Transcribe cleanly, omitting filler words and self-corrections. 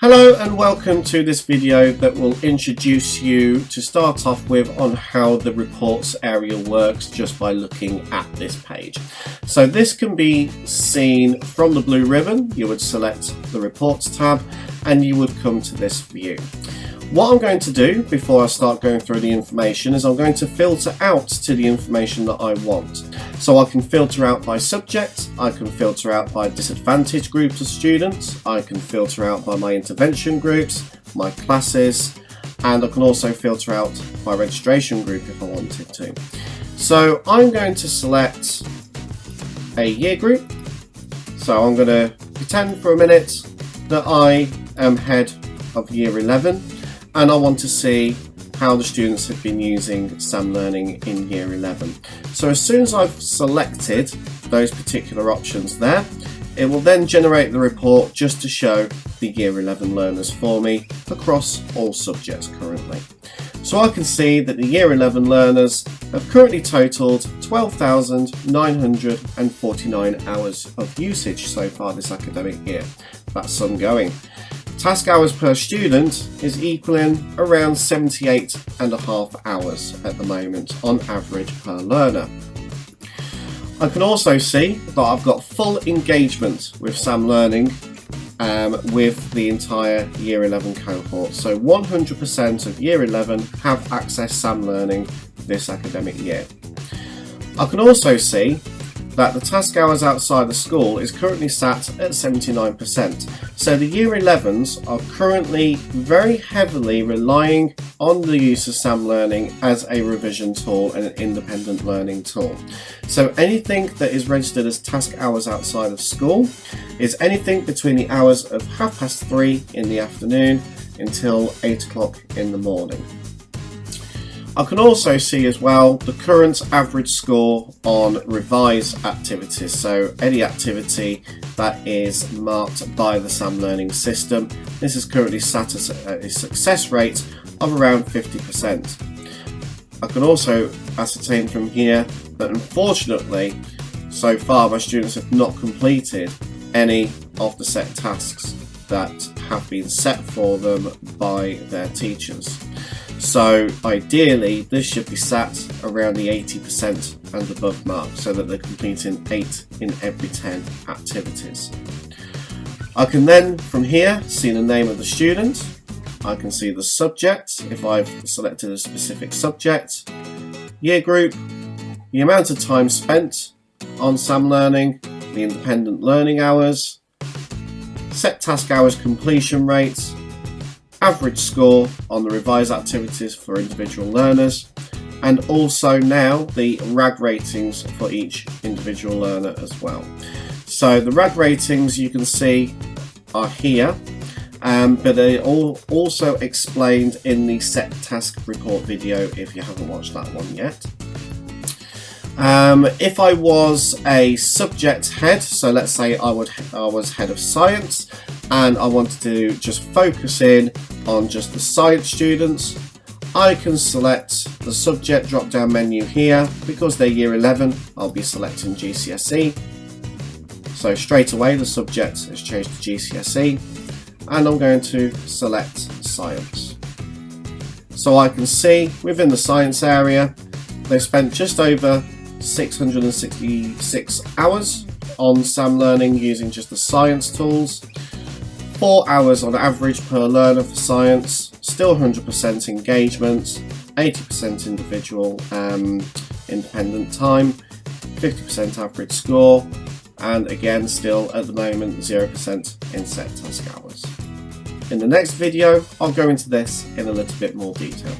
Hello and welcome to this video that will introduce you to start off with on how the reports area works just by looking at this page. So this can be seen from the blue ribbon. You would select the reports tab and you would come to this view. What I'm going to do before I start going through the information is I'm going to filter out to the information that I want. So I can filter out by subject, I can filter out by disadvantaged groups of students, I can filter out by my intervention groups, my classes, and I can also filter out by registration group if I wanted to. So I'm going to select a year group. So I'm going to pretend for a minute that I am head of year 11. And I want to see how the students have been using SAM Learning in year 11. So as soon as I've selected those particular options there, it will then generate the report just to show the year 11 learners for me across all subjects currently. So I can see that the year 11 learners have currently totaled 12,949 hours of usage so far this academic year. That's some going. Task hours per student is equaling around 78.5 hours at the moment on average per learner. I can also see that I've got full engagement with SAM Learning with the entire year 11 cohort. So 100% of year 11 have accessed SAM Learning this academic year. I can also see that the task hours outside the school is currently sat at 79%. So the year 11s are currently very heavily relying on the use of SAM Learning as a revision tool and an independent learning tool. So anything that is registered as task hours outside of school is anything between the hours of 3:30 in the afternoon until 8 o'clock in the morning. I can also see as well the current average score on revise activities, so any activity that is marked by the SAM Learning system. This is currently sat at a success rate of around 50%. I can also ascertain from here that unfortunately so far my students have not completed any of the set tasks that have been set for them by their teachers. So ideally this should be sat around the 80% and above mark so that they're completing 8 in every 10 activities. I can then from here see the name of the student, I can see the subject if I've selected a specific subject, year group, the amount of time spent on SAM Learning, the independent learning hours, set task hours completion rates, average score on the revise activities for individual learners, and also now the RAG ratings for each individual learner as well. So the RAG ratings you can see are here, but they're also explained in the set task report video if you haven't watched that one yet. If I was a subject head, so let's say I was head of science and I wanted to just focus in on just the science students, I can select the subject drop down menu here. Because they're year 11, I'll be selecting GCSE. So straight away the subject has changed to GCSE and I'm going to select science. So I can see within the science area they've spent just over 666 hours on SAM Learning using just the science tools. 4 hours on average per learner for science, still 100% engagement, 80% individual independent time, 50% average score, and again still at the moment 0% in set task hours. In the next video I'll go into this in a little bit more detail.